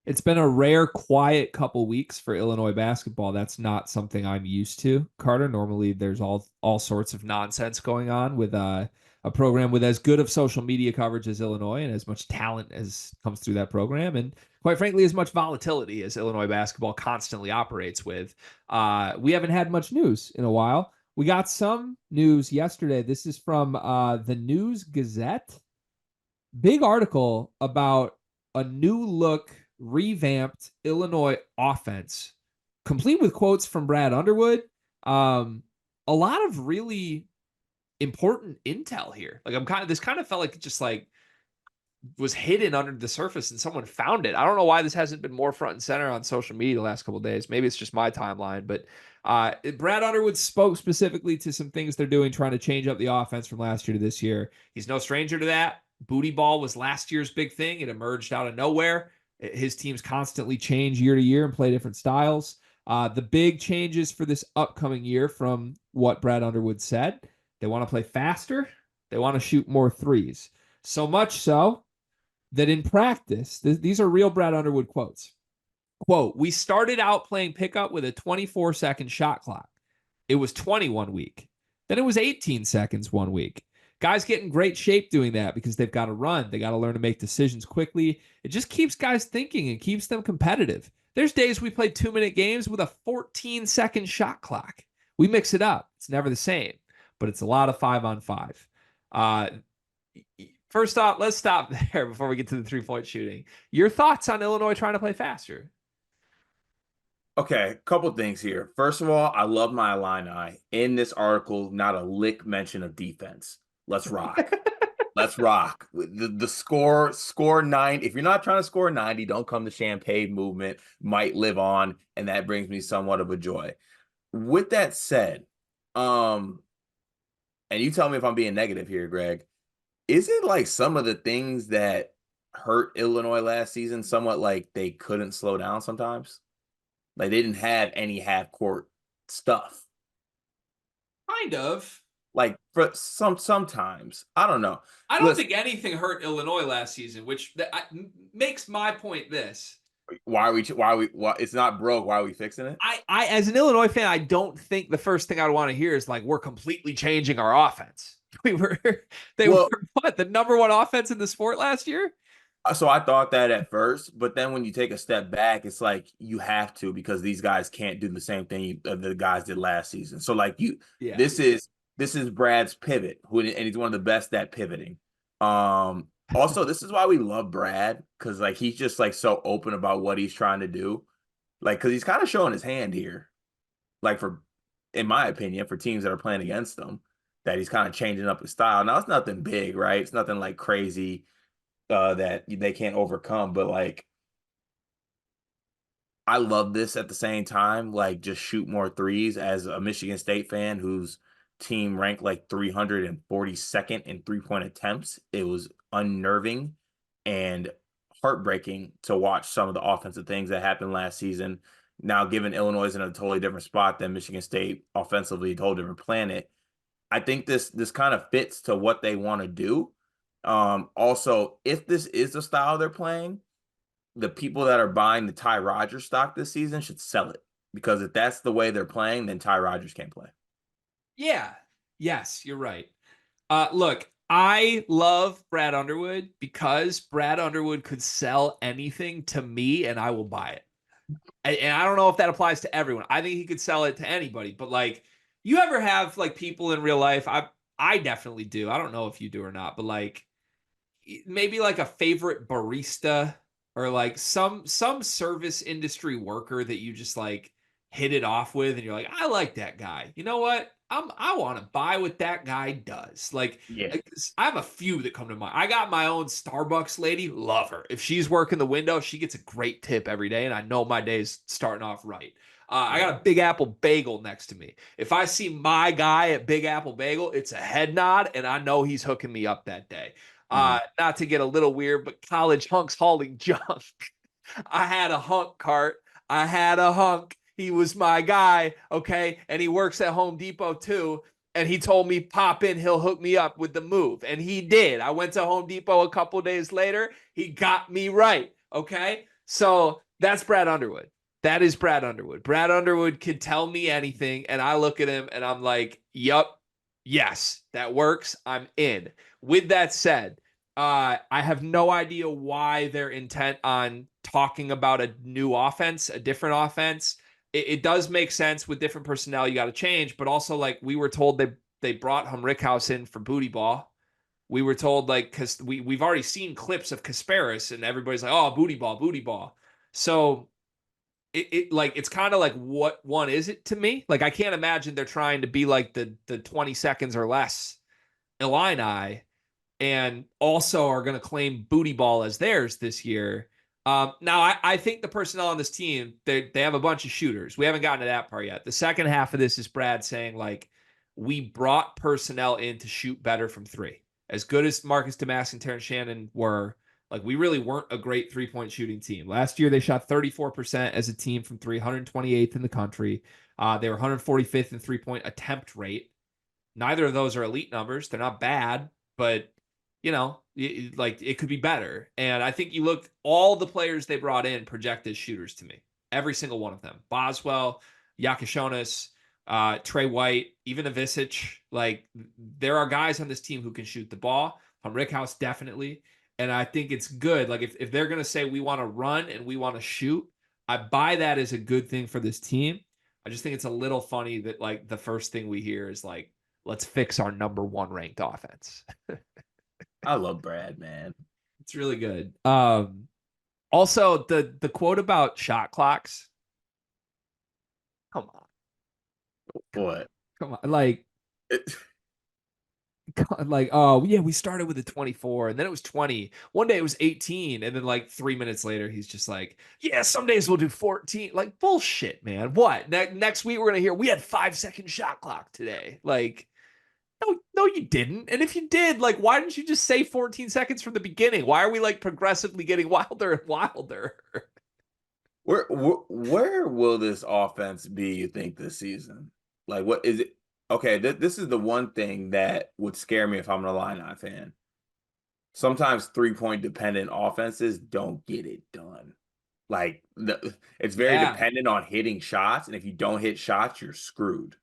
It's been a rare, quiet couple weeks for Illinois basketball. That's not something I'm used to, Carter. Normally, there's all sorts of nonsense going on with a program with as good of social media coverage as Illinois and as much talent as comes through that program, and quite frankly, as much volatility as Illinois basketball constantly operates with. We haven't had much news in a while. We got some news yesterday. This is from the News Gazette. Big article about a new look, revamped Illinois offense, complete with quotes from Brad Underwood. A lot of really important intel here. Like this kind of felt like it just like was hidden under the surface and someone found it. I don't know why this hasn't been more front and center on social media the last couple of days. Maybe it's just my timeline, but Brad Underwood spoke specifically to some things they're doing, trying to change up the offense from last year to this year. He's no stranger to that. Booty ball was last year's big thing. It emerged out of nowhere. His teams constantly change year to year and play different styles. The big changes for this upcoming year from what Brad Underwood said, they want to play faster. They want to shoot more threes. So much so that in practice, these are real Brad Underwood quotes. Quote, we started out playing pickup with a 24-second shot clock. It was 21 week. Then it was 18 seconds one week. Guys get in great shape doing that because they've got to run. They got to learn to make decisions quickly. It just keeps guys thinking and keeps them competitive. There's days we play 2-minute games with a 14-second shot clock. We mix it up. It's never the same, but it's a lot of 5-on-5. First off, let's stop there before we get to the three-point shooting. Your thoughts on Illinois trying to play faster? Okay, couple things here. First of all, I love my Illini. In this article, not a lick mention of defense. Let's rock. Let's rock. The score 9. If you're not trying to score 90, don't come to Champagne movement. Might live on, and that brings me somewhat of a joy. With that said, and you tell me if I'm being negative here, Greg. Is it like some of the things that hurt Illinois last season somewhat like they couldn't slow down sometimes? Like they didn't have any half court stuff. Kind of. Like for sometimes. I don't know. I don't Listen, think anything hurt Illinois last season, which makes my point this. why it's not broke, why are we fixing it? I as an Illinois fan, I don't think the first thing I'd want to hear is like we're completely changing our offense. We were they were Well, what, the number one offense in the sport last year? so I thought that at first, but then when you take a step back, it's like you have to because these guys can't do the same thing the guys did last season. So like Yeah. this is Brad's pivot, and he's one of the best at pivoting. Also, this is why we love Brad because like he's just like so open about what he's trying to do, like because he's kind of showing his hand here, like in my opinion, for teams that are playing against him, that he's kind of changing up his style. Now it's nothing big, right? It's nothing like crazy that they can't overcome. But like, I love this at the same time. Like, just shoot more threes as a Michigan State fan whose team ranked like 342nd in 3-point attempts. It was unnerving and heartbreaking to watch some of the offensive things that happened last season. Now, given Illinois is in a totally different spot than Michigan State offensively, a whole different planet. I think this kind of fits to what they want to do. Also, if this is the style they're playing, the people that are buying the Ty Rodgers stock this season should sell it because if that's the way they're playing, then Ty Rodgers can't play. Yeah. Yes, you're right. Look, I love Brad Underwood because Brad Underwood could sell anything to me and I will buy it. And I don't know if that applies to everyone. I think he could sell it to anybody, but like, you ever have like people in real life? I definitely do. I don't know if you do or not, but like maybe like a favorite barista or like some service industry worker that you just like hit it off with and you're like, I like that guy. You know what? I want to buy what that guy does. Yeah. Like, I have a few that come to mind. I got my own Starbucks lady, love her. If she's working the window, she gets a great tip every day and I know my day's starting off right. I got a Big Apple Bagel next to me. If I see my guy at Big Apple Bagel, it's a head nod and I know he's hooking me up that day. Mhm. Not to get a little weird, but college hunks hauling junk. I had a hunk cart. I had a hunk. He was my guy, okay? And he works at Home Depot too. And he told me, pop in, he'll hook me up with the move. And he did. I went to Home Depot a couple days later. He got me right, okay? So that's Brad Underwood. That is Brad Underwood. Brad Underwood could tell me anything, and I look at him and I'm like, yup, yes, that works. I'm in. With that said, I have no idea why they're intent on talking about a new offense, a different offense. It does make sense with different personnel. You got to change, but also like we were told they brought Rickhouse in for booty ball. We were told like because we've already seen clips of Kasparis and everybody's like, oh, booty ball, booty ball. So it like it's kind of like what one is it to me? Like I can't imagine they're trying to be like the 20 seconds or less Illini and also are going to claim booty ball as theirs this year. Now, I think the personnel on this team, they have a bunch of shooters. We haven't gotten to that part yet. The second half of this is Brad saying, like, we brought personnel in to shoot better from three. As good as Marcus Damask and Terrence Shannon were, like, we really weren't a great three-point shooting team. Last year, they shot 34% as a team from three, 128th in the country. They were 145th in three-point attempt rate. Neither of those are elite numbers. They're not bad, but like it could be better. And I think you look all the players they brought in project as shooters to me. Every single one of them. Boswell, Yakishonis, Trey White, even Avicic. Like there are guys on this team who can shoot the ball. Rickhouse definitely. And I think it's good. Like if they're gonna say we want to run and we want to shoot, I buy that as a good thing for this team. I just think it's a little funny that like the first thing we hear is like, let's fix our number one ranked offense. I love Brad, man. It's really good. Also the quote about shot clocks. Come on, come on, What? come on. Like, oh yeah, we started with a 24 and then it was 20. One day it was 18, and then like 3 minutes later, he's just like, yeah, some days we'll do 14. Like bullshit, man. What? Next week we're gonna hear we had 5 second shot clock today. Like, no, you didn't. And if you did, like, why didn't you just say 14 seconds from the beginning? Why are we like progressively getting wilder and wilder? Where will this offense be, you think, this season? Like, what is it? Okay, this is the one thing that would scare me if I'm an Illini fan. Sometimes 3-point dependent offenses don't get it done. Like, it's very Yeah. dependent on hitting shots, and if you don't hit shots, you're screwed.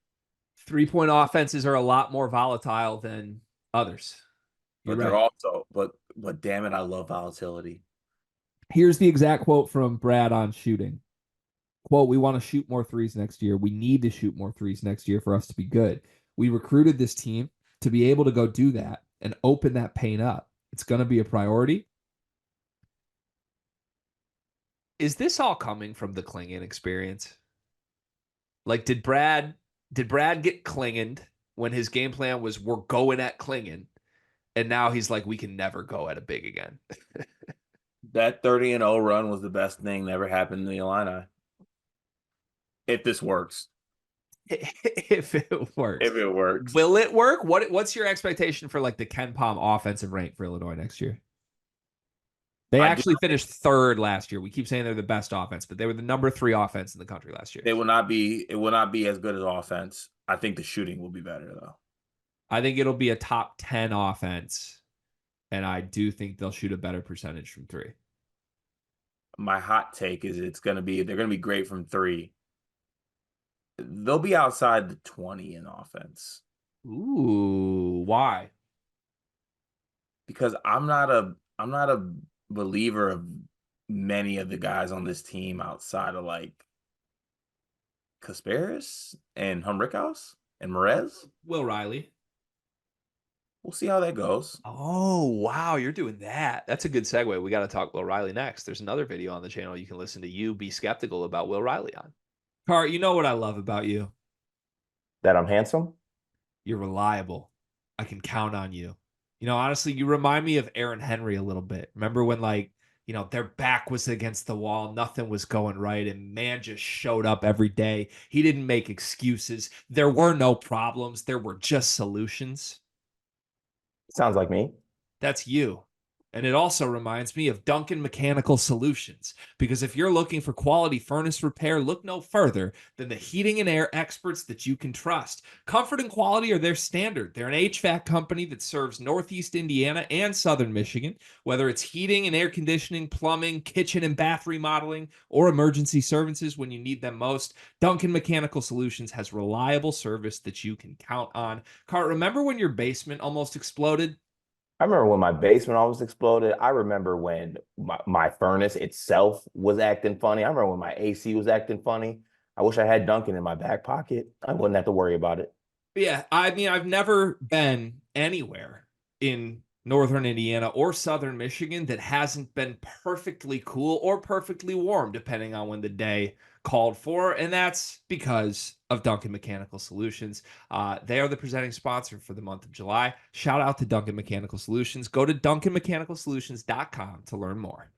3-point offenses are a lot more volatile than others. You're But they're right. also, but damn it, I love volatility. Here's the exact quote from Brad on shooting. Quote, we want to shoot more threes next year. We need to shoot more threes next year for us to be good. We recruited this team to be able to go do that and open that paint up. It's going to be a priority. Is this all coming from the Klingon experience? Like, did Brad get Klingoned when his game plan was we're going at Klingon, and now he's like we can never go at a big again? That 30-0 run was the best thing that ever happened to the Illini. If this works. If it works, If it works. will it work? What's your expectation for like the Ken Palm offensive rank for Illinois next year? They I do actually finished third last year. We keep saying they're the best offense, but they were the number 3 offense in the country last year. It will not be as good as offense. I think the shooting will be better though. I think it'll be a top 10 offense, and I do think they'll shoot a better percentage from 3. My hot take is they're gonna be great from 3. They'll be outside the 20 in offense. Ooh, why? Because I'm not a believer of many of the guys on this team outside of like Kasparis and Humrickhouse and Merez. Will Riley. We'll see how that goes. Oh, wow, you're doing that. That's a good segue. We got to talk Will Riley next. There's another video on the channel you can listen to you be skeptical about Will Riley on. Car, you know what I love about you? That I'm handsome? You're reliable. I can count on you. Honestly, you remind me of Aaron Henry a little bit. Remember when their back was against the wall, nothing was going right, and man just showed up every day. He didn't make excuses. There were no problems. There were just solutions. Sounds like me. That's you. And it also reminds me of Duncan Mechanical Solutions, because if you're looking for quality furnace repair, look no further than the heating and air experts that you can trust. Comfort and quality are their standard. They're an HVAC company that serves Northeast Indiana and Southern Michigan, whether it's heating and air conditioning, plumbing, kitchen and bath remodeling, or emergency services when you need them most. Duncan Mechanical Solutions has reliable service that you can count on. Cart, remember when your basement almost exploded? I remember when my basement almost exploded. I remember when my furnace itself was acting funny. I remember when my AC was acting funny. I wish I had Duncan in my back pocket. I wouldn't have to worry about it. Yeah, I mean, I've never been anywhere in northern Indiana or southern Michigan that hasn't been perfectly cool or perfectly warm, depending on when the day called for. And that's because of Duncan Mechanical Solutions. They are the presenting sponsor for the month of July. Shout out to Duncan Mechanical Solutions. Go to duncanmechanicalsolutions.com to learn more.